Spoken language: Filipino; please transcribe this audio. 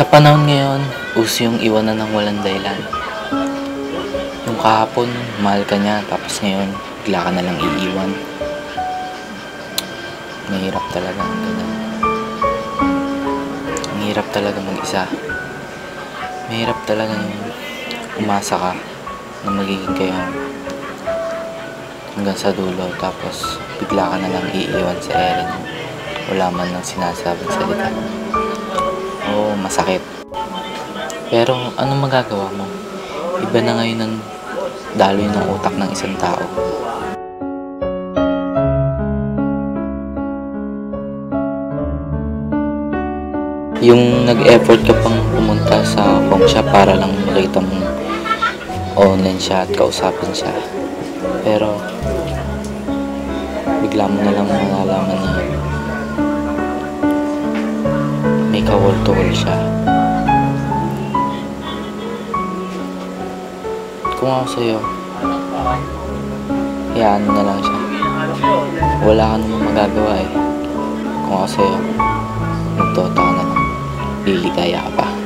Sa panahon ngayon, uso yung iwanan ng walang dahilan. Yung kahapon, mahal ka niya, tapos ngayon, bigla ka na lang iiwan. Mahirap talaga ang ganun. Ang hirap talaga mag-isa. Mahirap talaga yung umasa ka na magiging kayo hanggang sa dulo, tapos bigla ka na lang iiwan sa ere niyo. Wala man lang sinasabing salita. Oo, masakit. Pero ano magagawa mo? Iba na ngayon ang daloy ng utak ng isang tao. Yung nag-effort ka pang pumunta sa home shop para lang makita mong online siya at kausapin siya. Pero bigla mo na lang malalaman na may ka-wall-to-wall siya. Kung ako sa'yo, hayaan mo na lang siya. Wala ka namang magagawa eh. Kung ako sa'yo, magtota ka na lang. Liligaya ka pa.